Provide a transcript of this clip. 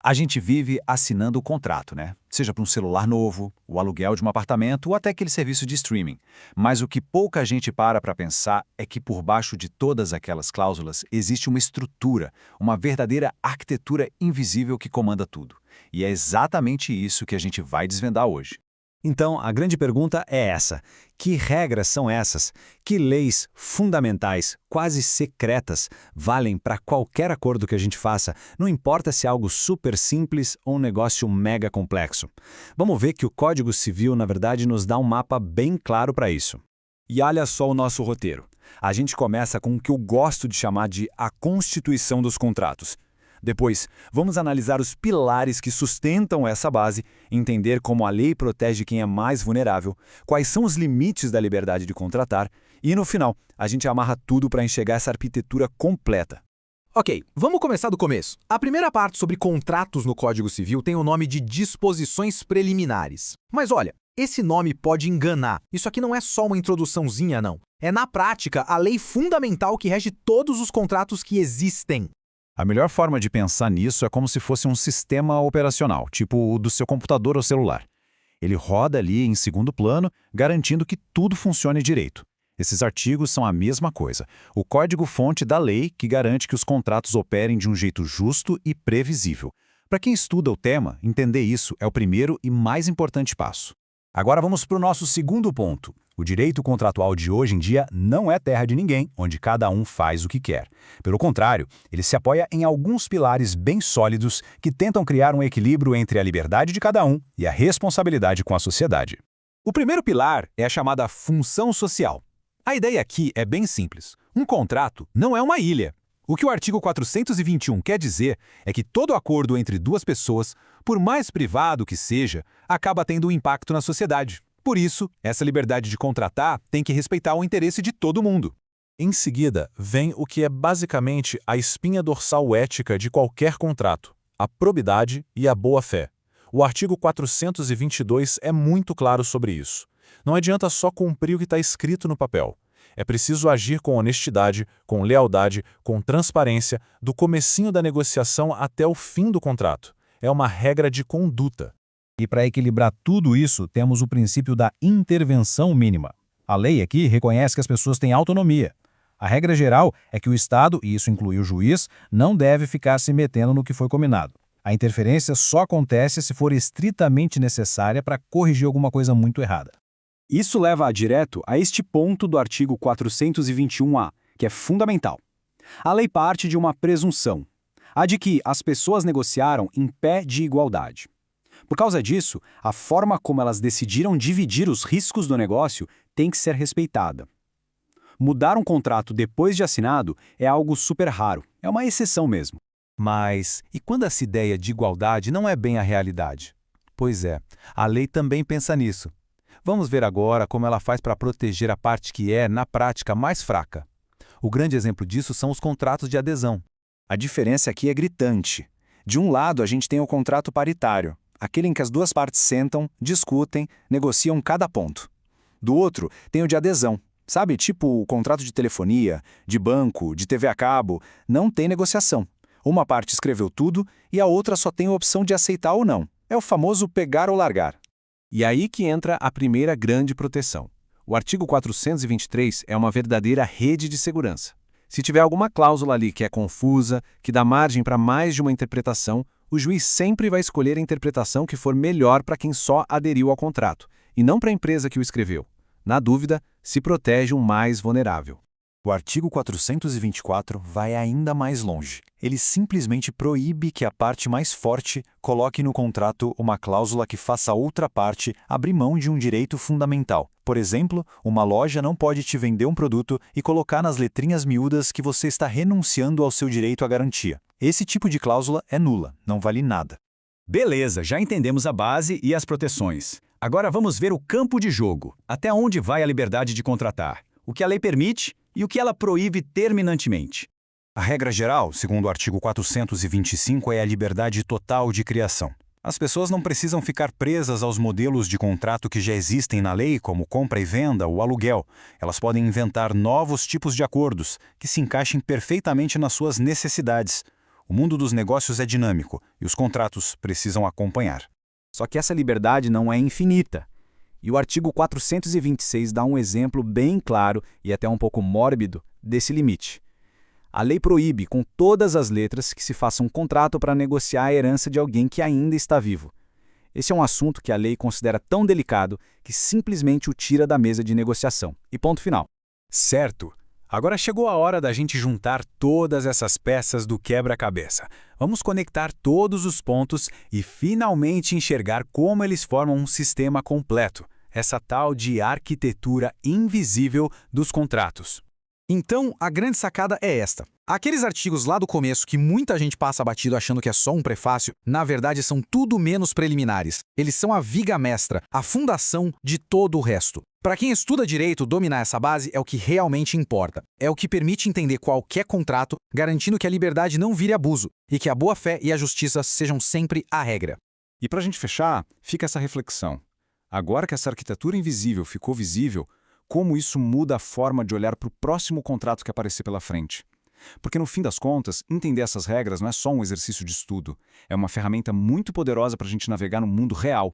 A gente vive assinando o contrato, né? Seja para um celular novo, o aluguel de um apartamento ou até aquele serviço de streaming. Mas o que pouca gente para pensar é que por baixo de todas aquelas cláusulas existe uma estrutura, uma verdadeira arquitetura invisível que comanda tudo. E é exatamente isso que a gente vai desvendar hoje. Então, a grande pergunta é essa: que regras são essas? Que leis fundamentais, quase secretas, valem para qualquer acordo que a gente faça, não importa se é algo super simples ou um negócio mega complexo? Vamos ver que o Código Civil, na verdade, nos dá um mapa bem claro para isso. E olha só o nosso roteiro. A gente começa com o que eu gosto de chamar de a Constituição dos Contratos. Depois, vamos analisar os pilares que sustentam essa base, entender como a lei protege quem é mais vulnerável, quais são os limites da liberdade de contratar e, no final, a gente amarra tudo para enxergar essa arquitetura completa. Ok, vamos começar do começo. A primeira parte sobre contratos no Código Civil tem o nome de disposições preliminares. Mas olha, esse nome pode enganar. Isso aqui não é só uma introduçãozinha, não. É, na prática, a lei fundamental que rege todos os contratos que existem. A melhor forma de pensar nisso é como se fosse um sistema operacional, tipo o do seu computador ou celular. Ele roda ali em segundo plano, garantindo que tudo funcione direito. Esses artigos são a mesma coisa. O código-fonte da lei que garante que os contratos operem de um jeito justo e previsível. Para quem estuda o tema, entender isso é o primeiro e mais importante passo. Agora vamos para o nosso segundo ponto. O direito contratual de hoje em dia não é terra de ninguém, onde cada um faz o que quer. Pelo contrário, ele se apoia em alguns pilares bem sólidos que tentam criar um equilíbrio entre a liberdade de cada um e a responsabilidade com a sociedade. O primeiro pilar é a chamada função social. A ideia aqui é bem simples. Um contrato não é uma ilha. O que o artigo 421 quer dizer é que todo acordo entre duas pessoas, por mais privado que seja, acaba tendo um impacto na sociedade. Por isso, essa liberdade de contratar tem que respeitar o interesse de todo mundo. Em seguida, vem o que é basicamente a espinha dorsal ética de qualquer contrato: a probidade e a boa-fé. O artigo 422 é muito claro sobre isso. Não adianta só cumprir o que está escrito no papel. É preciso agir com honestidade, com lealdade, com transparência, do comecinho da negociação até o fim do contrato. É uma regra de conduta. E para equilibrar tudo isso, temos o princípio da intervenção mínima. A lei aqui reconhece que as pessoas têm autonomia. A regra geral é que o Estado, e isso inclui o juiz, não deve ficar se metendo no que foi combinado. A interferência só acontece se for estritamente necessária para corrigir alguma coisa muito errada. Isso leva direto a este ponto do artigo 421-A, que é fundamental. A lei parte de uma presunção, a de que as pessoas negociaram em pé de igualdade. Por causa disso, a forma como elas decidiram dividir os riscos do negócio tem que ser respeitada. Mudar um contrato depois de assinado é algo super raro, é uma exceção mesmo. Mas, e quando essa ideia de igualdade não é bem a realidade? Pois é, a lei também pensa nisso. Vamos ver agora como ela faz para proteger a parte que é, na prática, mais fraca. O grande exemplo disso são os contratos de adesão. A diferença aqui é gritante. De um lado, a gente tem o contrato paritário, aquele em que as duas partes sentam, discutem, negociam cada ponto. Do outro, tem o de adesão. Sabe, tipo o contrato de telefonia, de banco, de TV a cabo, não tem negociação. Uma parte escreveu tudo e a outra só tem a opção de aceitar ou não. É o famoso pegar ou largar. E aí que entra a primeira grande proteção. O artigo 423 é uma verdadeira rede de segurança. Se tiver alguma cláusula ali que é confusa, que dá margem para mais de uma interpretação, o juiz sempre vai escolher a interpretação que for melhor para quem só aderiu ao contrato, e não para a empresa que o escreveu. Na dúvida, se protege o mais vulnerável. O artigo 424 vai ainda mais longe. Ele simplesmente proíbe que a parte mais forte coloque no contrato uma cláusula que faça a outra parte abrir mão de um direito fundamental. Por exemplo, uma loja não pode te vender um produto e colocar nas letrinhas miúdas que você está renunciando ao seu direito à garantia. Esse tipo de cláusula é nula, não vale nada. Beleza, já entendemos a base e as proteções. Agora vamos ver o campo de jogo. Até onde vai a liberdade de contratar? O que a lei permite e o que ela proíbe terminantemente. A regra geral, segundo o artigo 425, é a liberdade total de criação. As pessoas não precisam ficar presas aos modelos de contrato que já existem na lei, como compra e venda ou aluguel. Elas podem inventar novos tipos de acordos que se encaixem perfeitamente nas suas necessidades. O mundo dos negócios é dinâmico e os contratos precisam acompanhar. Só que essa liberdade não é infinita. E o artigo 426 dá um exemplo bem claro e até um pouco mórbido desse limite. A lei proíbe, com todas as letras, que se faça um contrato para negociar a herança de alguém que ainda está vivo. Esse é um assunto que a lei considera tão delicado que simplesmente o tira da mesa de negociação. E ponto final. Certo. Agora chegou a hora da gente juntar todas essas peças do quebra-cabeça. Vamos conectar todos os pontos e finalmente enxergar como eles formam um sistema completo. Essa tal de arquitetura invisível dos contratos. Então, a grande sacada é esta. Aqueles artigos lá do começo que muita gente passa batido achando que é só um prefácio, na verdade são tudo menos preliminares. Eles são a viga mestra, a fundação de todo o resto. Para quem estuda direito, dominar essa base é o que realmente importa. É o que permite entender qualquer contrato, garantindo que a liberdade não vire abuso e que a boa-fé e a justiça sejam sempre a regra. E para a gente fechar, fica essa reflexão. Agora que essa arquitetura invisível ficou visível, como isso muda a forma de olhar para o próximo contrato que aparecer pela frente? Porque, no fim das contas, entender essas regras não é só um exercício de estudo. É uma ferramenta muito poderosa para a gente navegar no mundo real,